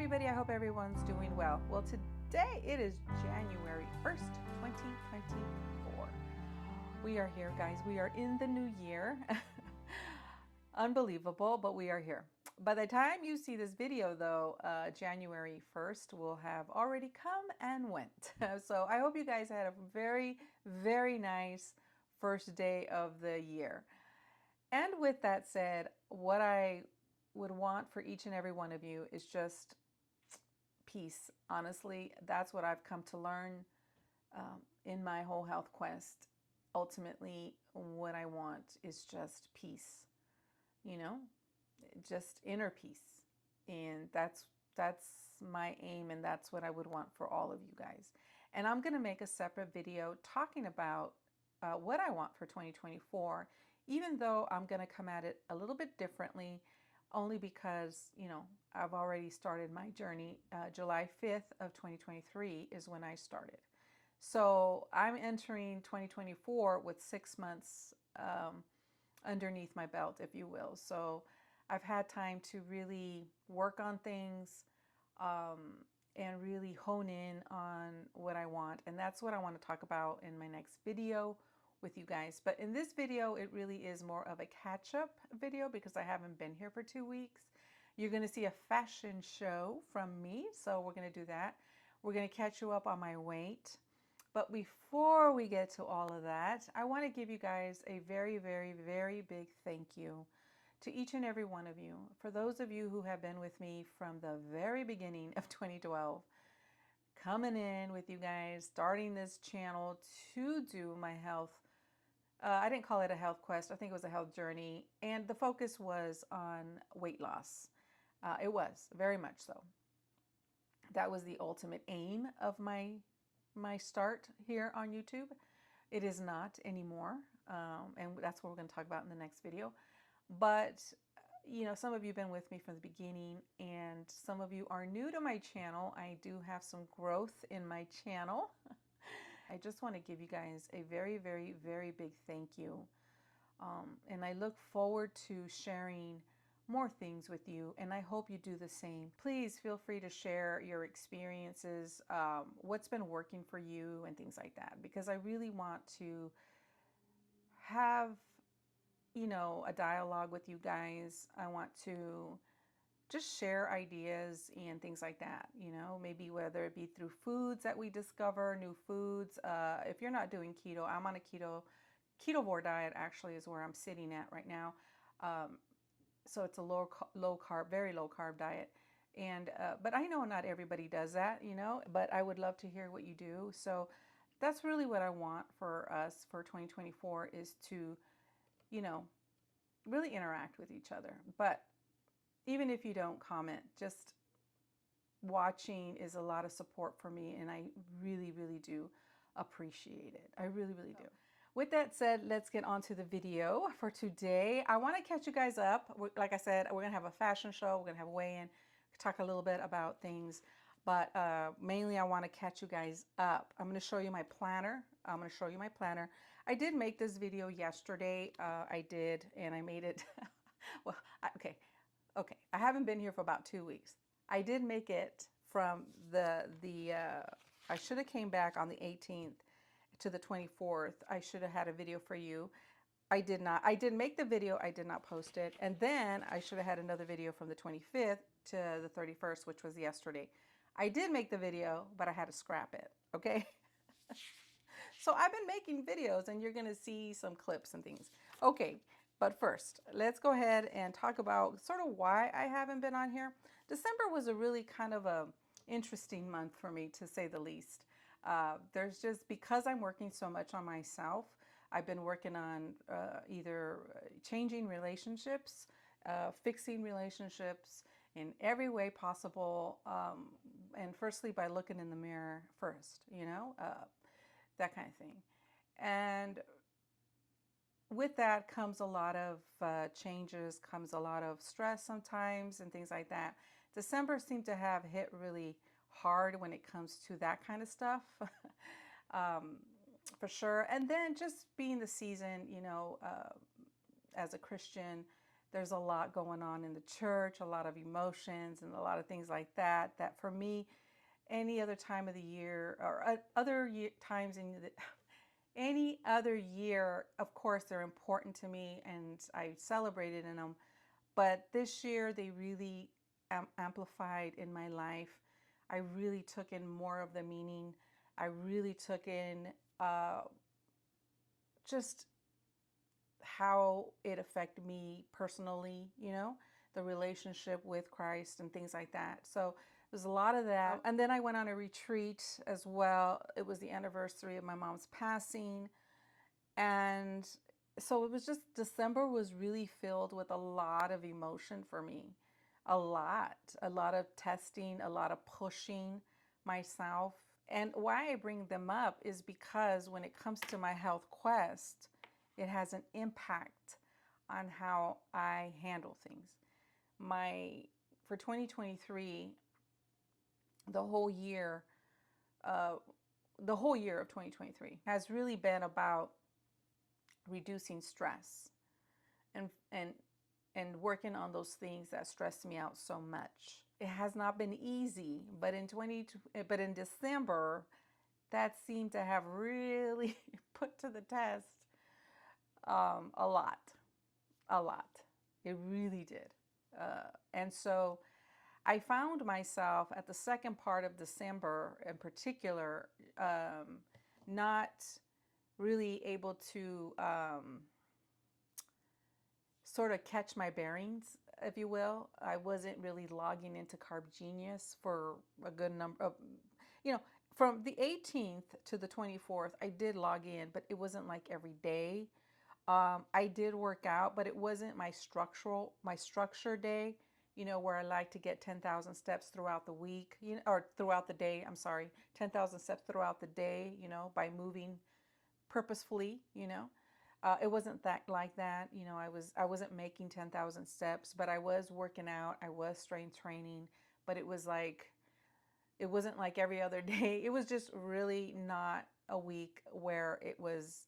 everybody. I hope everyone's doing well. Well, today it is January 1st, 2024. We are here, guys. We are in the new year. Unbelievable, but we are here. By the time you see this video, though, January 1st will have already come and went. So I hope you guys had a very, very nice first day of the year. And with that said, what I would want for each and every one of you is just peace. Honestly, that's what I've come to learn in my whole health quest. Ultimately, what I want is just peace, just inner peace. And that's my aim, and that's what I would want for all of you guys. And I'm going to make a separate video talking about what I want for 2024, even though I'm going to come at it a little bit differently, only because, I've already started my journey. July 5th of 2023 is when I started. So I'm entering 2024 with 6 months underneath my belt, if you will. So I've had time to really work on things and really hone in on what I want. And that's what I want to talk about in my next video with you guys. But in this video, it really is more of a catch-up video because I haven't been here for 2 weeks. You're going to see a fashion show from me. So we're going to do that. We're going to catch you up on my weight. But before we get to all of that, I want to give you guys a very, very, very big thank you to each and every one of you. For those of you who have been with me from the very beginning of 2012, coming in with you guys, starting this channel to do my health. I didn't call it a health quest. I think it was a health journey. And the focus was on weight loss. It was very much so. That was the ultimate aim of my start here on YouTube. It is not anymore. And that's what we're going to talk about in the next video. But, some of you have been with me from the beginning, and some of you are new to my channel. I do have some growth in my channel. I just want to give you guys a very, very, very big thank you. And I look forward to sharing more things with you, and I hope you do the same. Please feel free to share your experiences, what's been working for you and things like that, because I really want to have, a dialogue with you guys. I want to just share ideas and things like that, maybe whether it be through foods that we discover, new foods. If you're not doing keto, I'm on a Ketovore diet actually is where I'm sitting at right now. So it's a low carb, very low carb diet. And, but I know not everybody does that, but I would love to hear what you do. So that's really what I want for us for 2024 is to, really interact with each other. But even if you don't comment, just watching is a lot of support for me, and I really, really do appreciate it. I really, really do. With that said, let's get on to the video for today. I want to catch you guys up. Like I said, we're going to have a fashion show. We're going to have a weigh-in, talk a little bit about things. But mainly I want to catch you guys up. I'm going to show you my planner. I did make this video yesterday. I did, and I made it. Well, okay. I haven't been here for about 2 weeks. I did make it from I should have came back on the 18th to the 24th. I should have had a video for you. I did not. I did make the video. I did not post it. And then I should have had another video from the 25th to the 31st, which was yesterday. I did make the video, but I had to scrap it. Okay. So I've been making videos, and you're going to see some clips and things. Okay. But first, let's go ahead and talk about sort of why I haven't been on here. December was a really kind of a interesting month for me, to say the least. There's just, because I'm working so much on myself, I've been working on either changing relationships, fixing relationships in every way possible. And firstly, by looking in the mirror first, that kind of thing. And with that comes a lot of changes, comes a lot of stress sometimes and things like that. December seemed to have hit really hard when it comes to that kind of stuff, for sure. And then just being the season, as a Christian, There's a lot going on in the church, a lot of emotions and a lot of things like that, that for me, any other time of the year or times in any other year, of course, they're important to me and I celebrated in them. But this year, they really amplified in my life. I really took in more of the meaning. I really took in just how it affected me personally, the relationship with Christ and things like that. So there's a lot of that. And then I went on a retreat as well. It was the anniversary of my mom's passing. And so it was just, December was really filled with a lot of emotion for me. A lot of testing, a lot of pushing myself. And why I bring them up is because when it comes to my health quest, it has an impact on how I handle things. For 2023, the whole year of 2023 has really been about reducing stress and working on those things that stress me out so much. It has not been easy, but in December, that seemed to have really put to the test a lot. It really did. And so I found myself at the second part of December in particular, not really able to sort of catch my bearings, if you will. I wasn't really logging into Carb Genius for a good number of, from the 18th to the 24th, I did log in, but it wasn't like every day. I did work out, but it wasn't my structure day, where I like to get 10,000 steps throughout the week, or throughout the day. I'm sorry, 10,000 steps throughout the day, by moving purposefully, it wasn't like that. I wasn't making 10,000 steps, but I was working out. I was strength training, but it wasn't like every other day. It was just really not a week where it was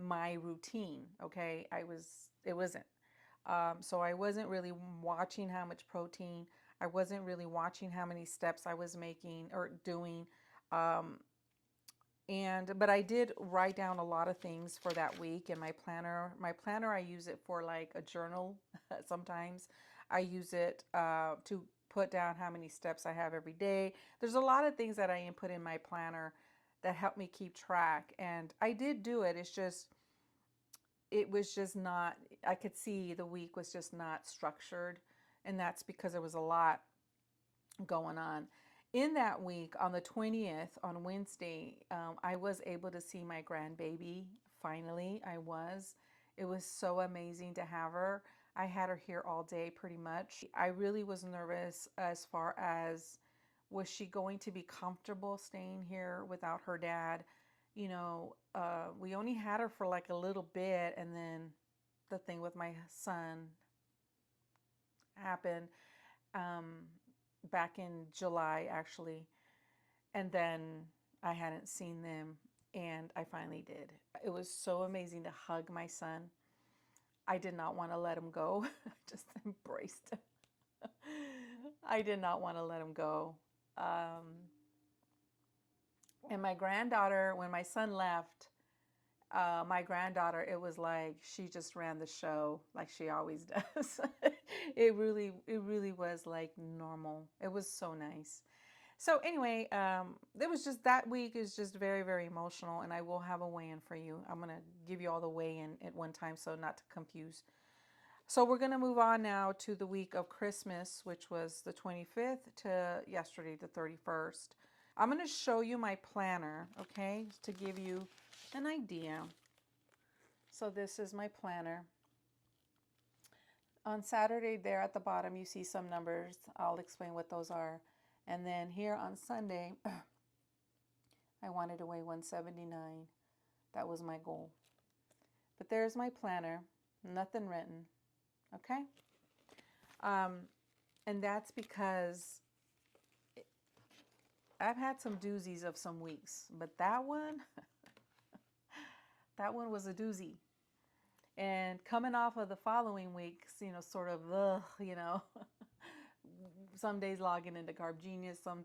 my routine. Okay. It wasn't. So I wasn't really watching how much protein, I wasn't really watching how many steps I was making or doing. But I did write down a lot of things for that week in my planner. I use it for like a journal. Sometimes I use it to put down how many steps I have every day. There's a lot of things that I input in my planner that help me keep track. And I did do it. It was just not, I could see the week was just not structured. And that's because there was a lot going on. In that week, on the 20th, on Wednesday, I was able to see my grandbaby. Finally, I was. It was so amazing to have her. I had her here all day pretty much. I really was nervous as far as, was she going to be comfortable staying here without her dad? We only had her for like a little bit, and then the thing with my son happened. Back in July, actually. And then I hadn't seen them, and I finally did. It was so amazing to hug my son. I did not want to let him go. I just embraced him. I did not want to let him go. And my granddaughter, when my son left, my granddaughter, it was like she just ran the show like she always does. It really was like normal. It was so nice. So anyway, it was just, that week is just very, very emotional, and I will have a weigh-in for you. I'm going to give you all the weigh-in at one time, so not to confuse. So we're going to move on now to the week of Christmas, which was the 25th to yesterday, the 31st. I'm going to show you my planner, okay, to give you an idea. So this is my planner. On Saturday there at the bottom, you see some numbers. I'll explain what those are. And then here on Sunday, I wanted to weigh 179. That was my goal. But there's my planner, nothing written, okay? And that's because I've had some doozies of some weeks, but that one, that one was a doozy. And coming off of the following weeks, sort of, ugh, some days logging into Carb Genius, some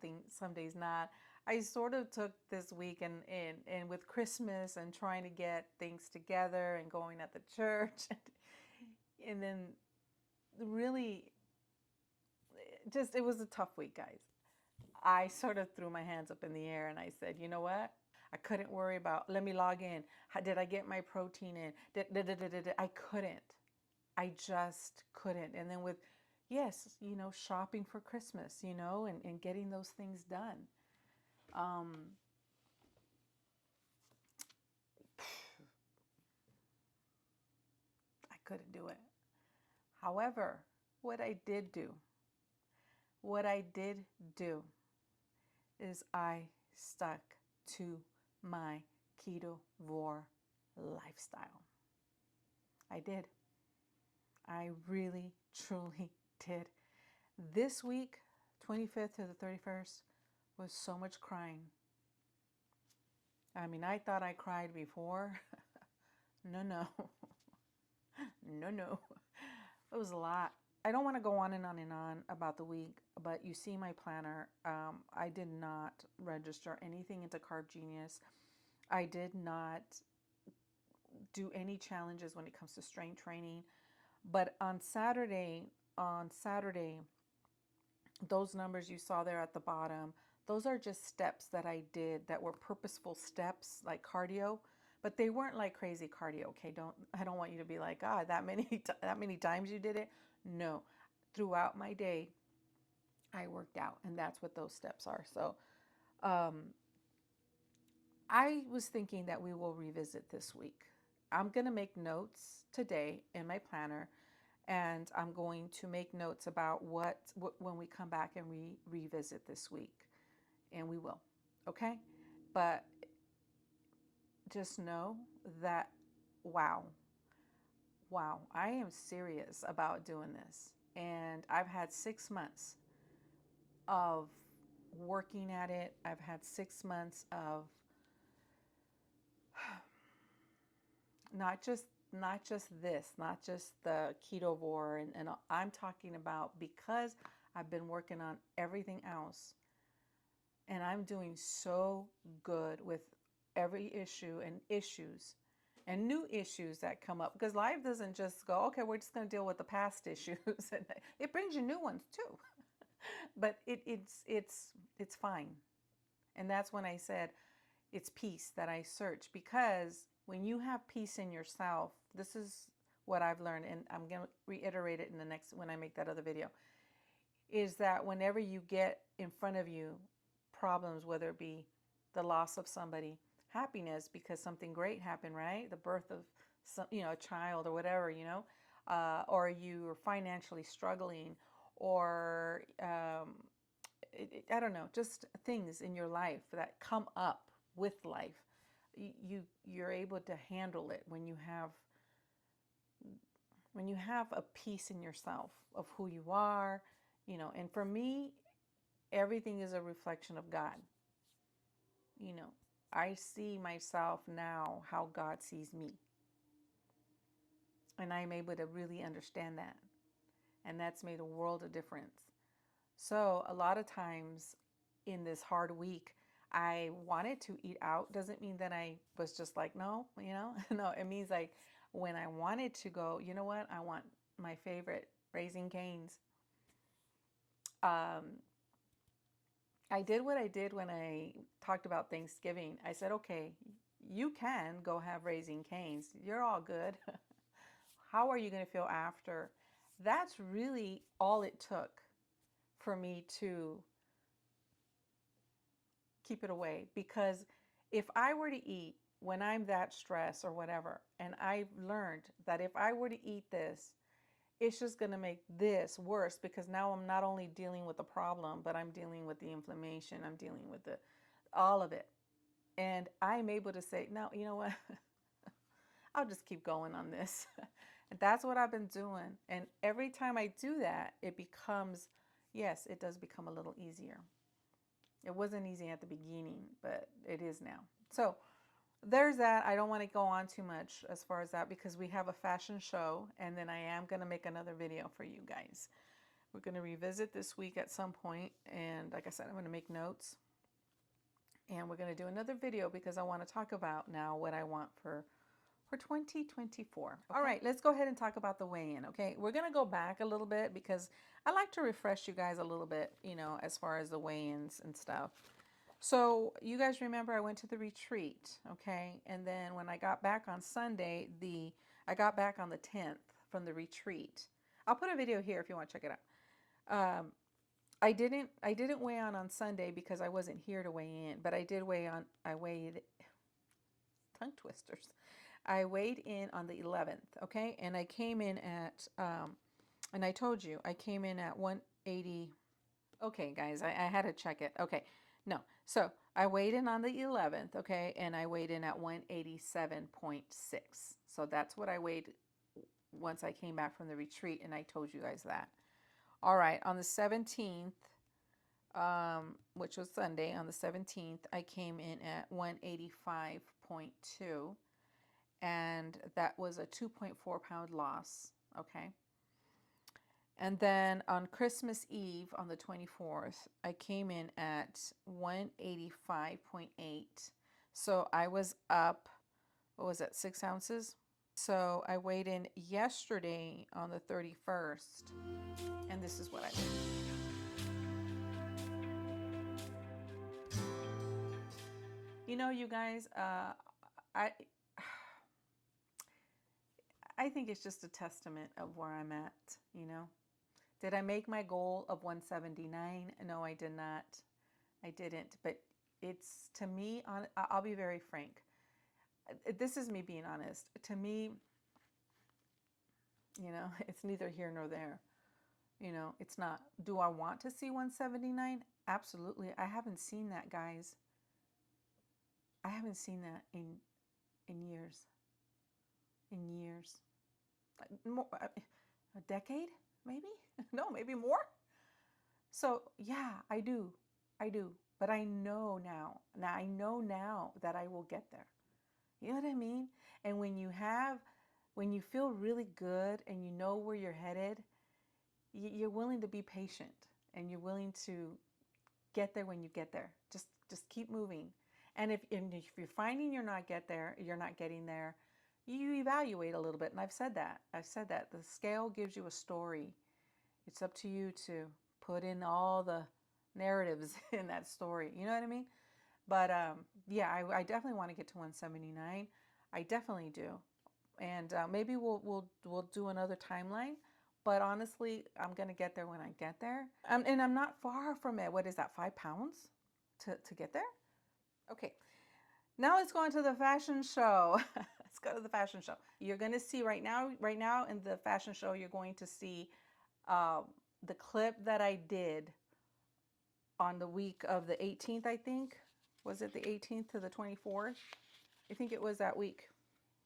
days not. I sort of took this week and with Christmas and trying to get things together and going at the church, and then really it was a tough week, guys. I sort of threw my hands up in the air and I said, you know what? I couldn't worry about, let me log in. Did I get my protein in? I couldn't. I just couldn't. And then with, yes, shopping for Christmas, and getting those things done. I couldn't do it. However, what I did do is I stuck to my Ketovore lifestyle. I did. I really, truly did. This week, 25th to the 31st, was so much crying. I mean, I thought I cried before. No. No. It was a lot. I don't want to go on and on and on about the week, but you see my planner. I did not register anything into Carb Genius. I did not do any challenges when it comes to strength training. But on Saturday, those numbers you saw there at the bottom, those are just steps that I did that were purposeful steps, like cardio, but they weren't like crazy cardio. Okay, I don't want you to be like, that many times you did it. No, throughout my day, I worked out, and that's what those steps are. So, I was thinking that we will revisit this week. I'm going to make notes today in my planner, and I'm going to make notes about what when we come back and revisit this week, and we will. Okay? But just know that, wow, I am serious about doing this. And I've had 6 months of working at it. I've had 6 months of not just this, not just the Ketovore, and I'm talking about, because I've been working on everything else, and I'm doing so good with every issue and issues and new issues that come up, because life doesn't just go, okay, we're just going to deal with the past issues. It brings you new ones too. But it's fine. And that's when I said it's peace that I search, because when you have peace in yourself, this is what I've learned, and I'm going to reiterate it in the next, when I make that other video, is that whenever you get in front of you problems, whether it be the loss of somebody, happiness because something great happened, right? The birth of some, a child or whatever, or you are financially struggling, or I don't know, just things in your life that come up with life. You're able to handle it when you have a peace in yourself of who you are, and for me, everything is a reflection of God. I see myself now how God sees me, and I'm able to really understand that, and that's made a world of difference. So a lot of times in this hard week, I wanted to eat out. Doesn't mean that I was just like, no, no, it means like when I wanted to go, you know what, I want my favorite, Raising Cane's. I did what I did when I talked about Thanksgiving. I said, okay, you can go have Raising Cane's. You're all good. How are you going to feel after? That's really all it took for me to keep it away. Because if I were to eat when I'm that stressed or whatever, and I've learned that if I were to eat this, it's just going to make this worse, because now I'm not only dealing with the problem, but I'm dealing with the inflammation. I'm dealing with all of it. And I'm able to say, no, you know what? I'll just keep going on this. And that's what I've been doing. And every time I do that, it becomes, yes, it does become a little easier. It wasn't easy at the beginning, but it is now. So there's that. I don't want to go on too much as far as that because we have a fashion show, and then I am going to make another video for you guys. We're going to revisit this week at some point, and like I said, I'm going to make notes, and we're going to do another video because I want to talk about now what I want for 2024. Okay. All right, let's go ahead and talk about the weigh-in, okay? We're going to go back a little bit because I like to refresh you guys a little bit, you know, as far as the weigh-ins and stuff. So you guys remember I went to the retreat, okay? And then when I got back on Sunday, I got back on the 10th from the retreat. I'll put a video here if you want to check it out. I didn't weigh on Sunday because I wasn't here to weigh in, but I did weigh on. I weighed tongue twisters. I weighed in on the 11th, okay? And I came in at and I told you I came in at 180. Okay, guys, I had to check it. Okay. No. So I weighed in on the 11th, okay, and I weighed in at 187.6. So that's what I weighed once I came back from the retreat, and I told you guys that. All right, on the 17th, which was Sunday, on the 17th, I came in at 185.2, and that was a 2.4 pound loss, okay. And then on Christmas Eve, on the 24th, I came in at 185.8. So I was up, what was that, 6 ounces? So I weighed in yesterday on the 31st, and this is what I weighed. You know, you guys, I think it's just a testament of where I'm at, you know. Did I make my goal of 179? No, I did not. I didn't. But it's, to me, I'll be very frank. This is me being honest. To me, you know, it's neither here nor there. You know, it's not. Do I want to see 179? Absolutely. I haven't seen that, guys. I haven't seen that in years. In years. More, a decade, maybe? No, maybe more. So yeah, I do. But I know now. I know now that I will get there. You know what I mean? And when you feel really good and you know where you're headed, you're willing to be patient and you're willing to get there when you get there. Just keep moving. And if you're finding you're not getting there, you evaluate a little bit. And I've said that. The scale gives you a story. It's up to you to put in all the narratives in that story. You know what I mean? But yeah, I definitely want to get to 179. I definitely do. And maybe we'll do another timeline. But honestly, I'm going to get there when I get there. And I'm not far from it. What is that, 5 pounds to get there? Okay. Now let's go into the fashion show. Let's go to the fashion show. You're going to see right now in the fashion show, you're going to see the clip that I did on the week of the 18th, I think. Was it the 18th to the 24th? I think it was that week,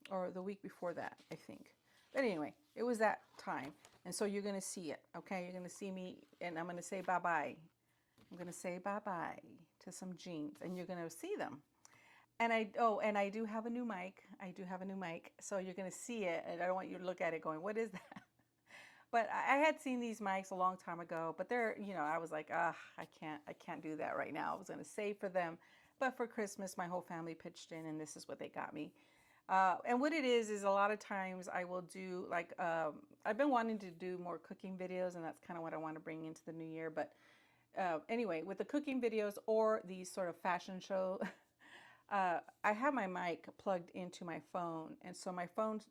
or the week before that, I think. But anyway, it was that time. And so you're going to see it, okay? You're going to see me, and I'm going to say bye-bye. I'm going to say bye-bye to some jeans, and you're going to see them. And I do have a new mic. So you're going to see it, and I don't want you to look at it going, what is that? But I had seen these mics a long time ago, but they're, you know, I was like, I can't do that right now. I was going to save for them. But for Christmas, my whole family pitched in, and this is what they got me. And what it is a lot of times I will do, like, I've been wanting to do more cooking videos, and that's kind of what I want to bring into the new year. But anyway, with the cooking videos or these sort of fashion show, I have my mic plugged into my phone. And so my phone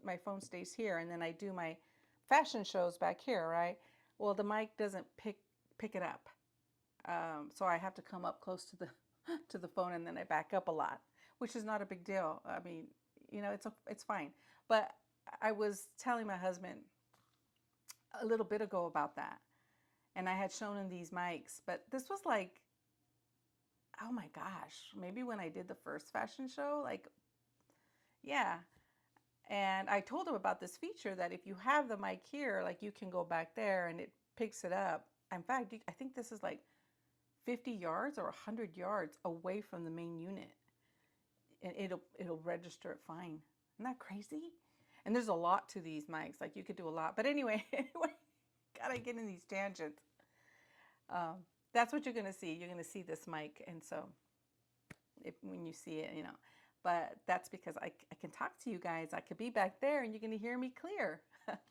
stays here, and then I do my fashion shows back here, right? Well, the mic doesn't pick it up. So I have to come up close to the phone, and then I back up a lot, which is not a big deal. I mean, you know, it's fine. But I was telling my husband a little bit ago about that, and I had shown him these mics, but this was like, oh my gosh, maybe when I did the first fashion show, like, yeah. And I told him about this feature that if you have the mic here, like, you can go back there and it picks it up. In fact, I think this is like 50 yards or 100 yards away from the main unit. and it'll register it fine. Isn't that crazy? And there's a lot to these mics. Like you could do a lot. But anyway, gotta get in these tangents. That's what you're gonna see. You're gonna see this mic, and so when you see it, But that's because I can talk to you guys. I could be back there, and you're gonna hear me clear.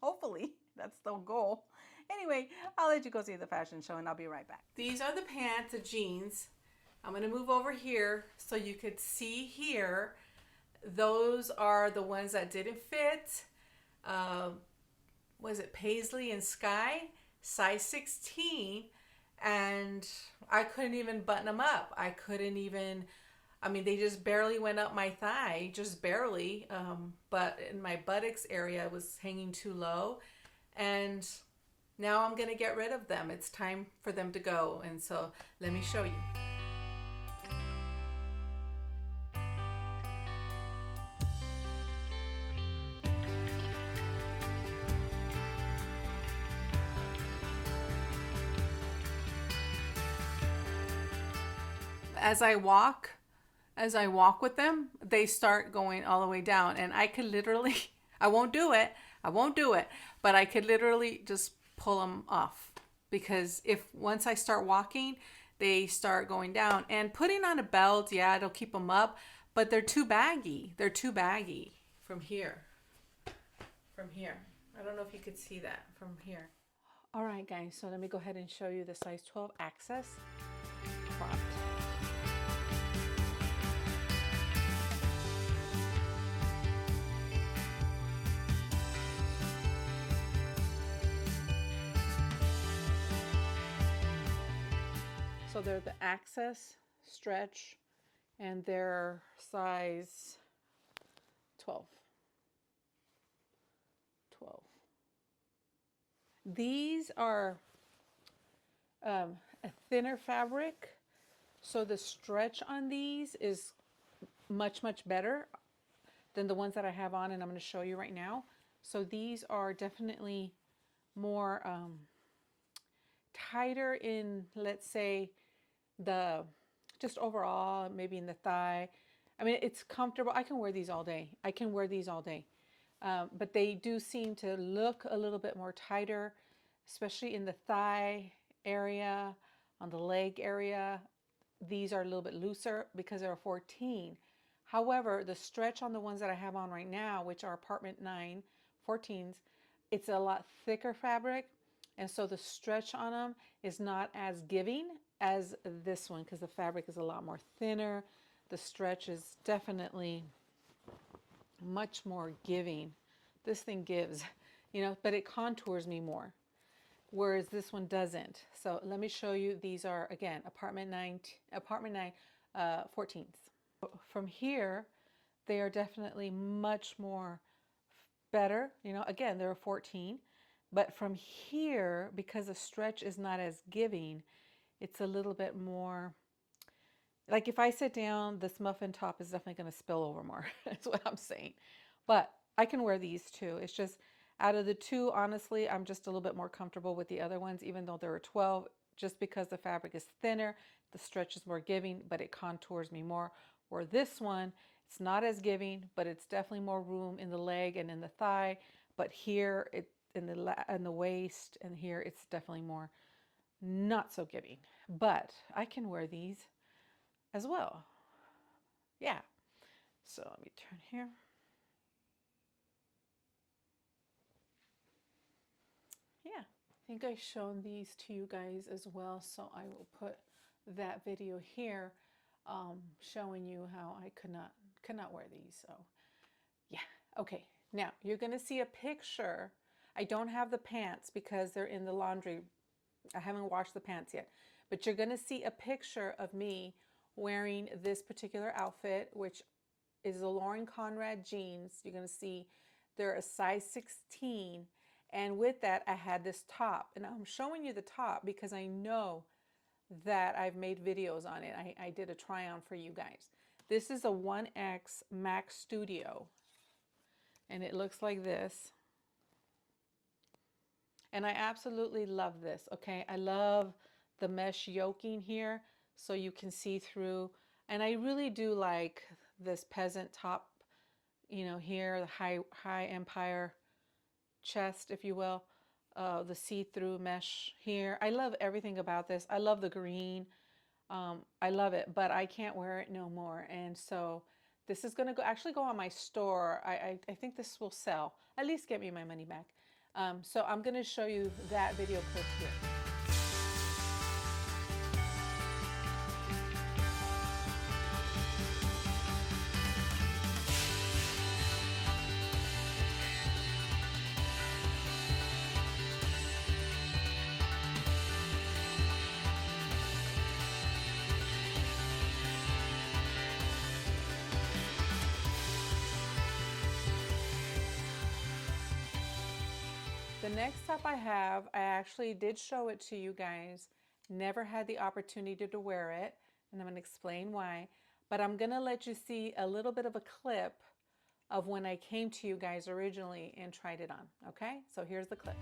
Hopefully, that's the goal. Anyway, I'll let you go see the fashion show, and I'll be right back. These are the pants, the jeans. I'm gonna move over here so you could see here. Those are the ones that didn't fit. Was it Paisley and Sky, size 16, and I couldn't even button them up. I couldn't even, they just barely went up my thigh, just barely, but in my buttocks area it was hanging too low, and now I'm gonna get rid of them. It's time for them to go, and so let me show you. As I walk with them, they start going all the way down, and I could literally, I won't do it, but I could literally just pull them off, because once I start walking, they start going down. And putting on a belt, yeah, it'll keep them up, but they're too baggy. From here. I don't know if you could see that from here. All right, guys, so let me go ahead and show you the size 12 access cropped. So they're the access stretch, and they're size 12. These are a thinner fabric, so the stretch on these is much better than the ones that I have on, and I'm going to show you right now. So these are definitely more tighter in, let's say, just overall, maybe in the thigh. It's comfortable. I can wear these all day. But they do seem to look a little bit more tighter, especially in the thigh area, on the leg area. These are a little bit looser because they're a 14. However, the stretch on the ones that I have on right now, which are Apartment 9 14s, it's a lot thicker fabric, and so the stretch on them is not as giving as this one, because the fabric is a lot more thinner. The stretch is definitely much more giving. This thing gives, but it contours me more, whereas this one doesn't. So let me show you. These are, again, Apartment 9 14s. From here, they are definitely much more better. Again, they're a 14, but from here, because the stretch is not as giving, it's a little bit more, like if I sit down, this muffin top is definitely going to spill over more. That's what I'm saying. But I can wear these too. It's just, out of the two, honestly, I'm just a little bit more comfortable with the other ones, even though there are 12, just because the fabric is thinner, the stretch is more giving, but it contours me more. Or this one, it's not as giving, but it's definitely more room in the leg and in the thigh. But here, in the waist, and here, it's definitely more not so giving. But I can wear these as well. Yeah. So let me turn here. Yeah, I think I've shown these to you guys as well, so I will put that video here showing you how I could not wear these. So yeah, okay. Now you're gonna see a picture. I don't have the pants because they're in the laundry. I haven't washed the pants yet, but you're gonna see a picture of me wearing this particular outfit, which is the Lauren Conrad jeans. You're gonna see they're a size 16. And with that, I had this top. And I'm showing you the top because I know that I've made videos on it. I did a try on for you guys. This is a 1X Max Studio. And it looks like this. And I absolutely love this, okay? I love the mesh yoking here so you can see through. And I really do like this peasant top, you know, here, the high empire chest, if you will, the see-through mesh here. I love everything about this. I love the green. I love it, but I can't wear it no more. And so this is going to actually go on my store. I think this will sell, at least get me my money back. So I'm going to show you that video clip here. The next top I have, I actually did show it to you guys. Never had the opportunity to wear it, and I'm going to explain why. But I'm going to let you see a little bit of a clip of when I came to you guys originally and tried it on. Okay, so here's the clip.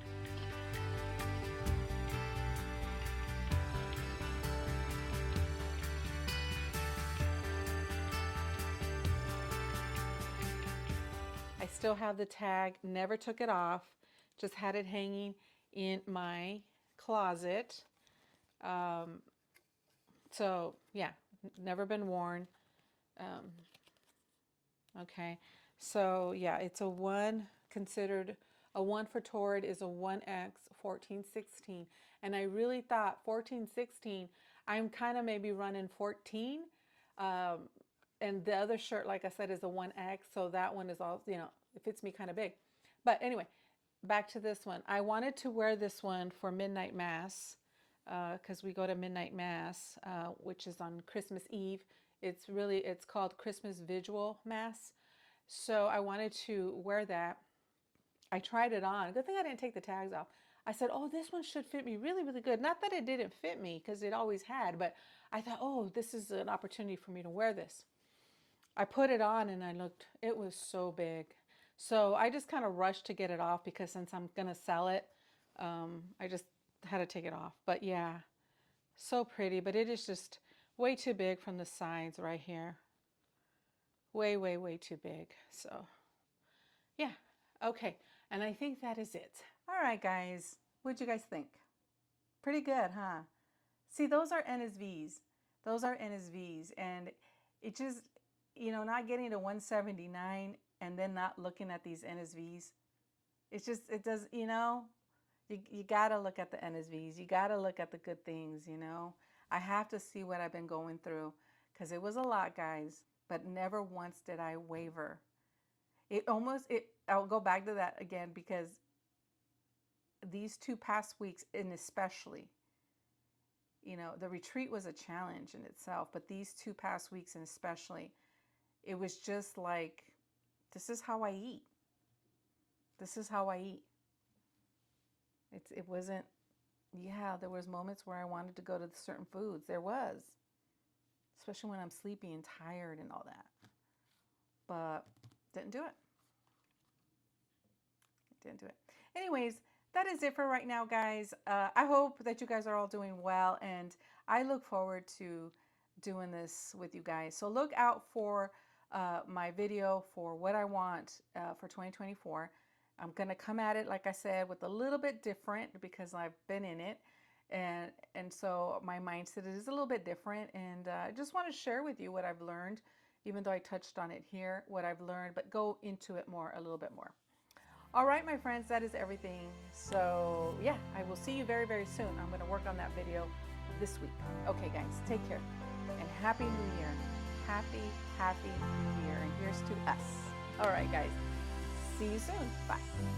I still have the tag, never took it off. Just had it hanging in my closet. So yeah, never been worn. Okay, so yeah, it's a 1, considered a 1 for Torrid is a 1X 14-16. And I really thought 14-16, I'm kind of maybe running 14. And the other shirt, like I said, is a 1X. So that one is all, you know, it fits me kind of big. But anyway, back to this one. I wanted to wear this one for midnight mass because we go to midnight mass, which is on Christmas Eve. It's called Christmas Visual Mass. So I wanted to wear that. I tried it on. Good thing I didn't take the tags off. I said, oh, this one should fit me really, really good. Not that it didn't fit me because it always had, but I thought, oh, this is an opportunity for me to wear this. I put it on and I looked, it was so big. So I just kind of rushed to get it off because since I'm going to sell it, I just had to take it off. But yeah, so pretty, but it is just way too big from the sides right here. Way, way, way too big. So yeah, okay. And I think that is it. All right, guys, what'd you guys think? Pretty good, huh? See, those are NSVs. Those are NSVs. And it just, you know, not getting to 179 and then not looking at these NSVs. It's just, it does, you know, you got to look at the NSVs. You got to look at the good things, you know. I have to see what I've been going through because it was a lot, guys, but never once did I waver. I'll go back to that again because these 2 past weeks, and especially, you know, the retreat was a challenge in itself, but these 2 past weeks and especially, it was just like, this is how I eat. This is how I eat. It wasn't, yeah, there was moments where I wanted to go to certain foods. There was, especially when I'm sleepy and tired and all that. But didn't do it. Didn't do it. Anyways, that is it for right now, guys. I hope that you guys are all doing well, and I look forward to doing this with you guys. So look out for my video for what I want for 2024. I'm going to come at it, like I said, with a little bit different because I've been in it. And so my mindset is a little bit different. And I just want to share with you what I've learned, even though I touched on it here, what I've learned, but go into it more, a little bit more. All right, my friends, that is everything. So yeah, I will see you very, very soon. I'm going to work on that video this week. Okay, guys, take care and Happy New Year. Happy, happy New Year. And here's to us. All right, guys. See you soon. Bye.